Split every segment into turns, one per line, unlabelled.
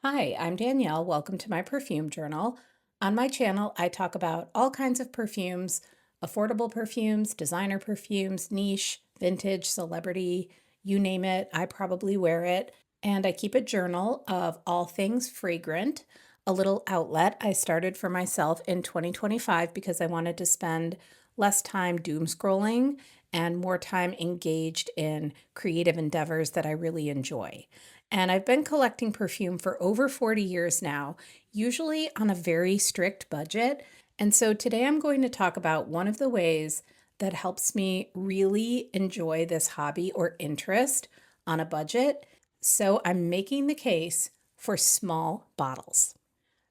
Hi, I'm Danielle. Welcome to my perfume journal. On my channel, I talk about all kinds of perfumes, affordable perfumes, designer perfumes, niche, vintage, celebrity, you name it, I probably wear it. And I keep a journal of all things fragrant, a little outlet I started for myself in 2025 because I wanted to spend less time doom scrolling and more time engaged in creative endeavors that I really enjoy. And I've been collecting perfume for over 40 years now, usually on a very strict budget. And so today I'm going to talk about one of the ways that helps me really enjoy this hobby or interest on a budget. So I'm making the case for small bottles.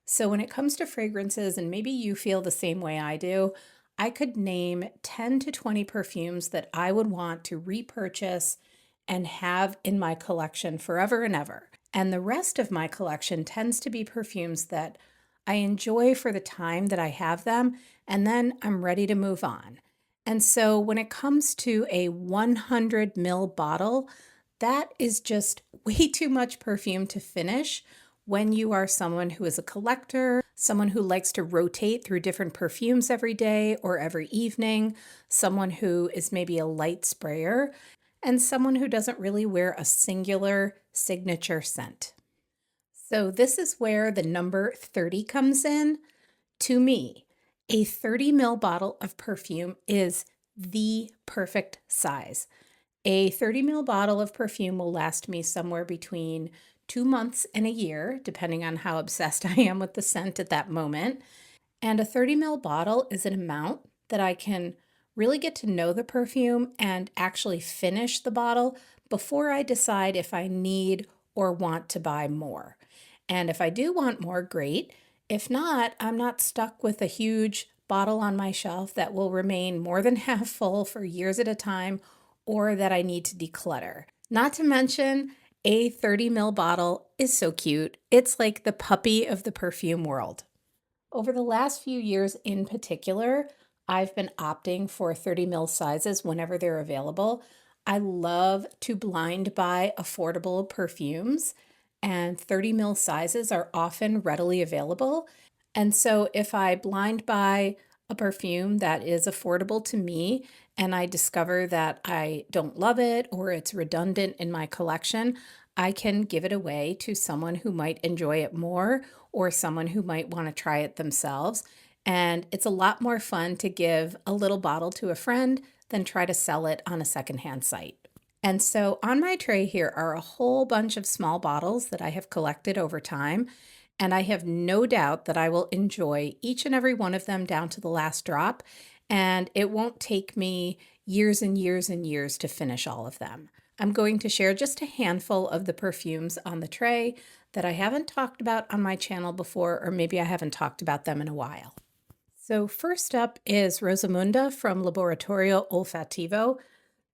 So when it comes to fragrances, and maybe you feel the same way I do, I could name 10 to 20 perfumes that I would want to repurchase and have in my collection forever and ever. And the rest of my collection tends to be perfumes that I enjoy for the time that I have them, and then I'm ready to move on. And so when it comes to a 100 ml bottle, that is just way too much perfume to finish when you are someone who is a collector, someone who likes to rotate through different perfumes every day or every evening, someone who is maybe a light sprayer, and someone who doesn't really wear a singular signature scent. So, this is where the number 30 comes in. To me, a 30 ml bottle of perfume is the perfect size. A 30 ml bottle of perfume will last me somewhere between 2 months and a year, depending on how obsessed I am with the scent at that moment. And a 30 ml bottle is an amount that I can really get to know the perfume and actually finish the bottle before I decide if I need or want to buy more. And if I do want more, great. If not, I'm not stuck with a huge bottle on my shelf that will remain more than half full for years at a time or that I need to declutter. Not to mention, a 30 ml bottle is so cute. It's like the puppy of the perfume world. Over the last few years in particular, I've been opting for 30 ml sizes whenever they're available. I love to blind buy affordable perfumes, and 30 ml sizes are often readily available. And so if I blind buy a perfume that is affordable to me and I discover that I don't love it or it's redundant in my collection, I can give it away to someone who might enjoy it more or someone who might want to try it themselves. And it's a lot more fun to give a little bottle to a friend than try to sell it on a secondhand site. And so on my tray here are a whole bunch of small bottles that I have collected over time. And I have no doubt that I will enjoy each and every one of them down to the last drop. And it won't take me years and years and years to finish all of them. I'm going to share just a handful of the perfumes on the tray that I haven't talked about on my channel before, or maybe I haven't talked about them in a while. So first up is Rosamunda from Laboratorio Olfattivo.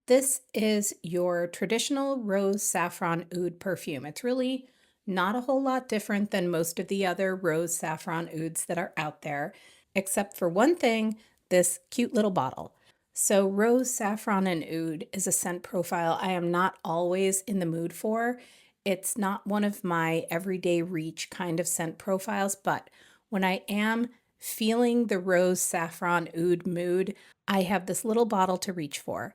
This is your traditional rose saffron oud perfume. It's really not a whole lot different than most of the other rose saffron ouds that are out there, except for one thing, this cute little bottle. So rose saffron and oud is a scent profile I am not always in the mood for. It's not one of my everyday reach kind of scent profiles, but when I am feeling the rose saffron oud mood, I have this little bottle to reach for.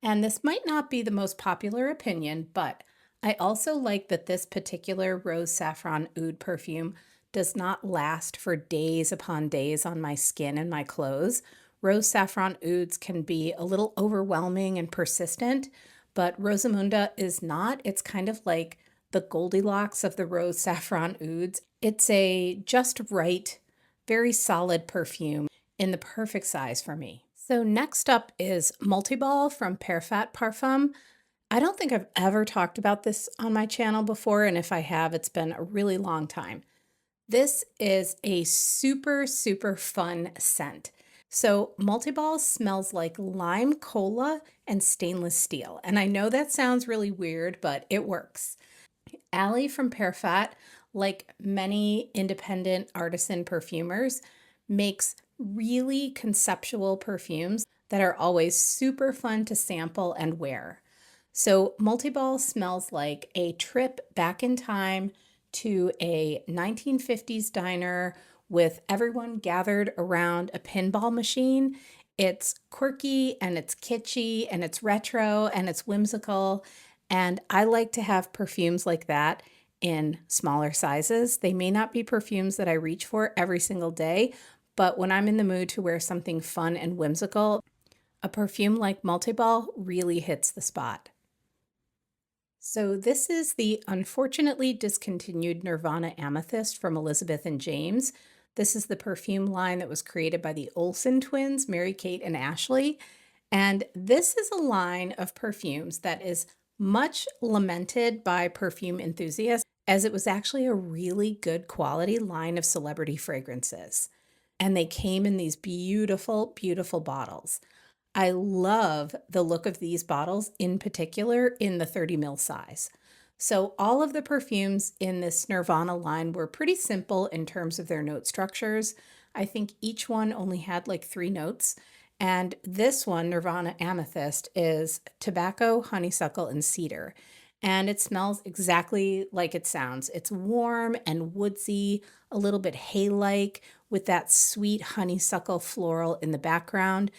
And this might not be the most popular opinion, but I also like that this particular rose saffron oud perfume does not last for days upon days on my skin and my clothes. Rose saffron ouds can be a little overwhelming and persistent, but Rosamunda is not. It's kind of like the Goldilocks of the rose saffron ouds. It's a just right, very solid perfume in the perfect size for me. So next up is Multiball from Pearfat Parfum. I don't think I've ever talked about this on my channel before, and if I have, it's been a really long time. This is a super, super fun scent. So Multiball smells like lime cola and stainless steel. And I know that sounds really weird, but it works. Allie from Pearfat, like many independent artisan perfumers, makes really conceptual perfumes that are always super fun to sample and wear. So Multiball smells like a trip back in time to a 1950s diner with everyone gathered around a pinball machine. It's quirky and it's kitschy and it's retro and it's whimsical. And I like to have perfumes like that in smaller sizes. They may not be perfumes that I reach for every single day, but when I'm in the mood to wear something fun and whimsical, a perfume like Multiball really hits the spot. So this is the unfortunately discontinued Nirvana Amethyst from Elizabeth and James. This is the perfume line that was created by the Olsen twins, Mary Kate and Ashley. And this is a line of perfumes that is much lamented by perfume enthusiasts, as it was actually a really good quality line of celebrity fragrances. And they came in these beautiful, beautiful bottles. I love the look of these bottles, in particular in the 30 ml size. So all of the perfumes in this Nirvana line were pretty simple in terms of their note structures. I think each one only had like 3 notes. And this one, Nirvana Amethyst, is tobacco, honeysuckle, and cedar. And it smells exactly like it sounds. It's warm and woodsy, a little bit hay-like, with that sweet honeysuckle floral in the background.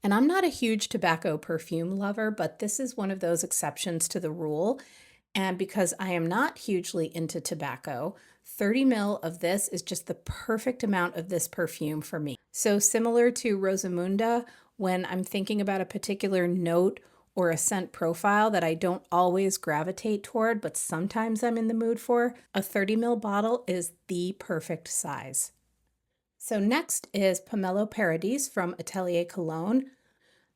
And I'm not a huge tobacco perfume lover, but this is one of those exceptions to the rule. And because I am not hugely into tobacco, 30 ml of this is just the perfect amount of this perfume for me. So similar to Rosamunda, when I'm thinking about a particular note or a scent profile that I don't always gravitate toward, but sometimes I'm in the mood for, a 30 ml bottle is the perfect size. So next is Pomelo Paradis from Atelier Cologne.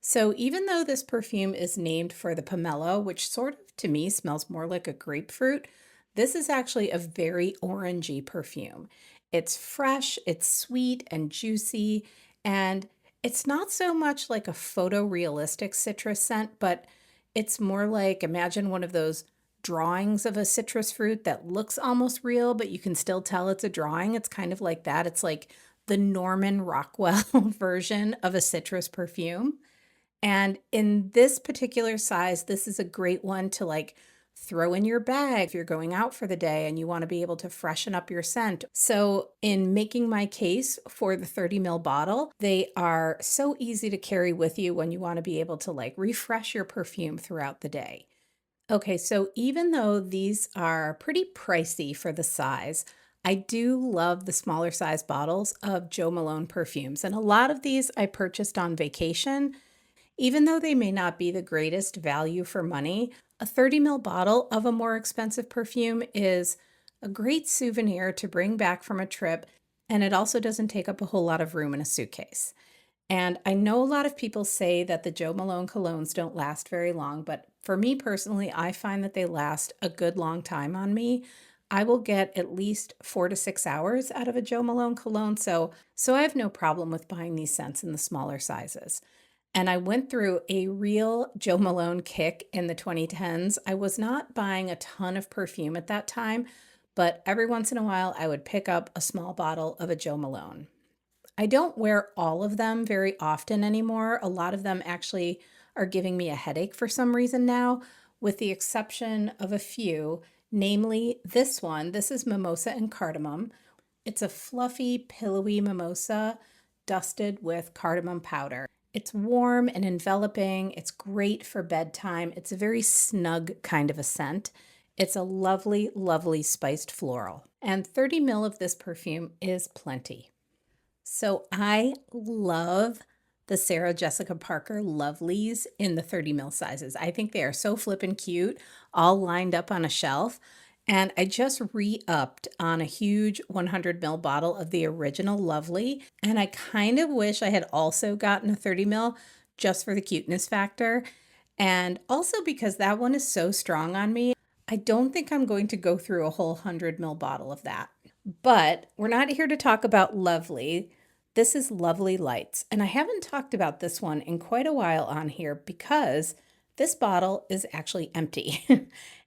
So even though this perfume is named for the pomelo, which sort of to me smells more like a grapefruit, this is actually a very orangey perfume. It's fresh, it's sweet and juicy, and it's not so much like a photorealistic citrus scent, but it's more like, imagine one of those drawings of a citrus fruit that looks almost real, but you can still tell it's a drawing. It's kind of like that. It's like the Norman Rockwell version of a citrus perfume. And in this particular size, this is a great one to like throw in your bag if you're going out for the day and you want to be able to freshen up your scent. So in making my case for the 30 ml bottle, they are so easy to carry with you when you want to be able to like refresh your perfume throughout the day. Okay, so even though these are pretty pricey for the size, I do love the smaller size bottles of Jo Malone perfumes. And a lot of these I purchased on vacation. Even though they may not be the greatest value for money, a 30 ml bottle of a more expensive perfume is a great souvenir to bring back from a trip, and it also doesn't take up a whole lot of room in a suitcase. And I know a lot of people say that the Jo Malone colognes don't last very long, but for me personally, I find that they last a good long time on me. I will get at least 4 to 6 hours out of a Jo Malone cologne, so I have no problem with buying these scents in the smaller sizes. And I went through a real Jo Malone kick in the 2010s. I was not buying a ton of perfume at that time, but every once in a while I would pick up a small bottle of a Jo Malone. I don't wear all of them very often anymore. A lot of them actually are giving me a headache for some reason now, with the exception of a few, namely this one. This is Mimosa and Cardamom. It's a fluffy, pillowy mimosa dusted with cardamom powder. It's warm and enveloping. It's great for bedtime. It's a very snug kind of a scent. It's a lovely, lovely spiced floral. And 30 ml of this perfume is plenty. So I love the Sarah Jessica Parker Lovelies in the 30 ml sizes. I think they are so flippin' cute, all lined up on a shelf. And I just re-upped on a huge 100 ml bottle of the original Lovely. And I kind of wish I had also gotten a 30 ml just for the cuteness factor. And also because that one is so strong on me, I don't think I'm going to go through a whole 100 ml bottle of that. But we're not here to talk about Lovely. This is Lovely Lights. And I haven't talked about this one in quite a while on here because this bottle is actually empty.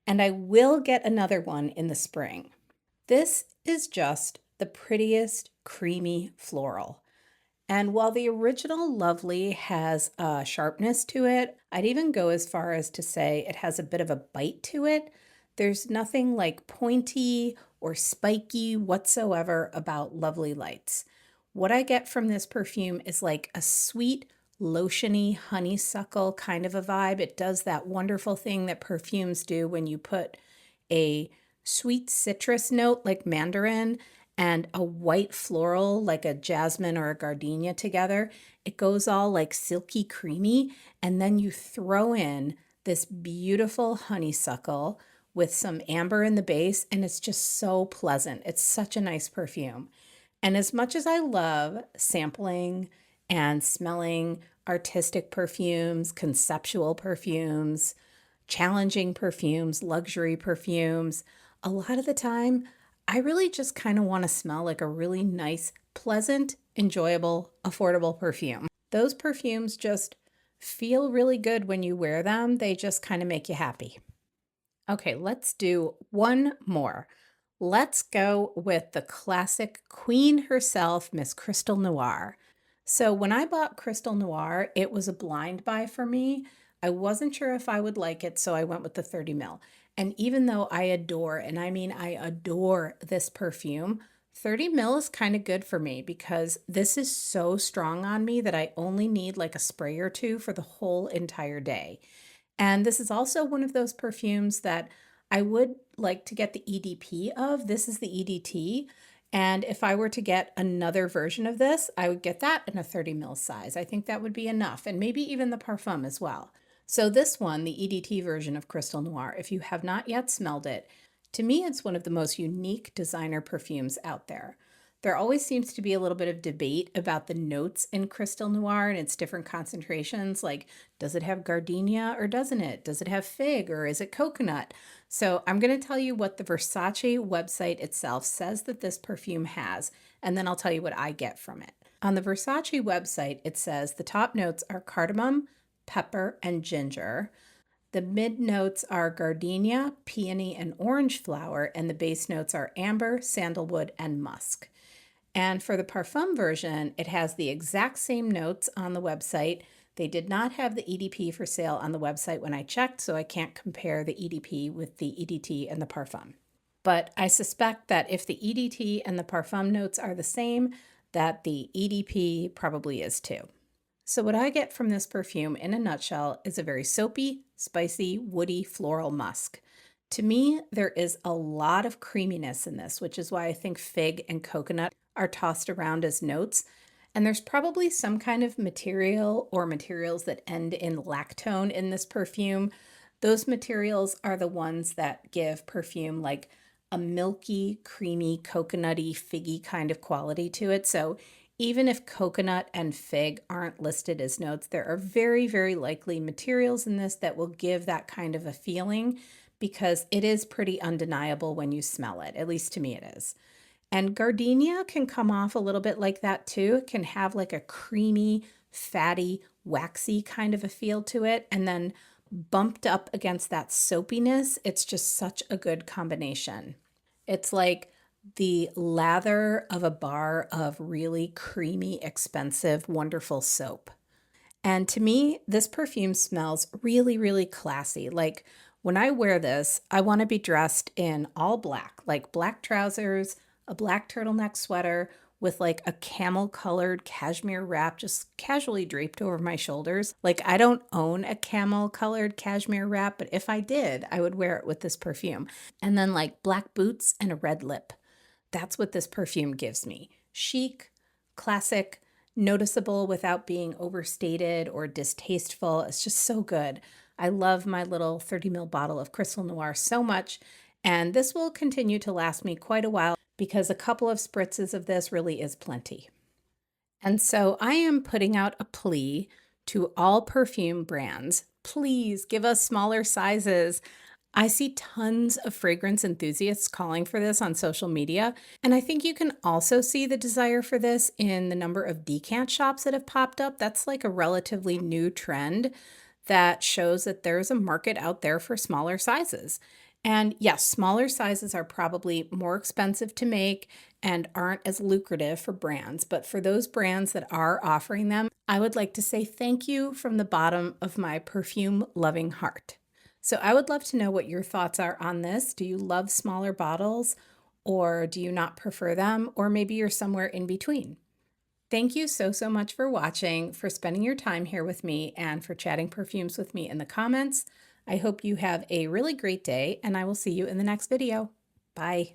And I will get another one in the spring. This is just the prettiest creamy floral. And while the original Lovely has a sharpness to it, I'd even go as far as to say it has a bit of a bite to it. There's nothing like pointy or spiky whatsoever about Lovely Lights. What I get from this perfume is like a sweet, lotiony honeysuckle kind of a vibe. It does that wonderful thing that perfumes do when you put a sweet citrus note like mandarin and a white floral like a jasmine or a gardenia together. It goes all like silky creamy, and then you throw in this beautiful honeysuckle with some amber in the base, and it's just so pleasant. It's such a nice perfume. And as much as I love sampling and smelling artistic perfumes, conceptual perfumes, challenging perfumes, luxury perfumes, a lot of the time, I really just kind of want to smell like a really nice, pleasant, enjoyable, affordable perfume. Those perfumes just feel really good when you wear them. They just kind of make you happy. Okay, let's do one more. Let's go with the classic queen herself, Miss Crystal Noir. So when I bought Crystal Noir, it was a blind buy for me. I wasn't sure if I would like it, so I went with the 30 ml. And even though I adore, and I mean I adore this perfume, 30 ml is kind of good for me because this is so strong on me that I only need like a spray or two for the whole entire day. And this is also one of those perfumes that I would like to get the EDP of. This is the EDT. And if I were to get another version of this, I would get that in a 30 ml size. I think that would be enough, and maybe even the Parfum as well. So this one, the EDT version of Crystal Noir, if you have not yet smelled it, to me it's one of the most unique designer perfumes out there. There always seems to be a little bit of debate about the notes in Crystal Noir and its different concentrations. Like, does it have gardenia or doesn't it? Does it have fig or is it coconut? So I'm going to tell you what the Versace website itself says that this perfume has, and then I'll tell you what I get from it. On the Versace website, it says the top notes are cardamom, pepper, and ginger. The mid notes are gardenia, peony, and orange flower, and the base notes are amber, sandalwood, and musk. And for the Parfum version, it has the exact same notes on the website. They did not have the EDP for sale on the website when I checked, so I can't compare the EDP with the EDT and the Parfum. But I suspect that if the EDT and the Parfum notes are the same, that the EDP probably is too. So what I get from this perfume in a nutshell is a very soapy, spicy, woody, floral musk. To me, there is a lot of creaminess in this, which is why I think fig and coconut are tossed around as notes. And there's probably some kind of material or materials that end in lactone in this perfume. Those materials are the ones that give perfume like a milky, creamy, coconutty, figgy kind of quality to it. So even if coconut and fig aren't listed as notes, there are very, very likely materials in this that will give that kind of a feeling because it is pretty undeniable when you smell it. At least to me it is. And gardenia can come off a little bit like that too. It can have like a creamy, fatty, waxy kind of a feel to it. And then bumped up against that soapiness, it's just such a good combination. It's like the lather of a bar of really creamy, expensive, wonderful soap. And to me, this perfume smells really, really classy. Like when I wear this, I want to be dressed in all black, like black trousers, a black turtleneck sweater with like a camel colored cashmere wrap just casually draped over my shoulders. Like I don't own a camel colored cashmere wrap, but if I did, I would wear it with this perfume. And then like black boots and a red lip. That's what this perfume gives me. Chic, classic, noticeable without being overstated or distasteful. It's just so good. I love my little 30 ml bottle of Crystal Noir so much, and this will continue to last me quite a while because a couple of spritzes of this really is plenty. And so I am putting out a plea to all perfume brands. Please give us smaller sizes. I see tons of fragrance enthusiasts calling for this on social media, and I think you can also see the desire for this in the number of decant shops that have popped up. That's like a relatively new trend that shows that there's a market out there for smaller sizes. And yes, smaller sizes are probably more expensive to make and aren't as lucrative for brands, but for those brands that are offering them, I would like to say thank you from the bottom of my perfume loving heart. So I would love to know what your thoughts are on this. Do you love smaller bottles or do you not prefer them? Or maybe you're somewhere in between. Thank you so much for watching, for spending your time here with me, and for chatting perfumes with me in the comments. I hope you have a really great day, and I will see you in the next video. Bye.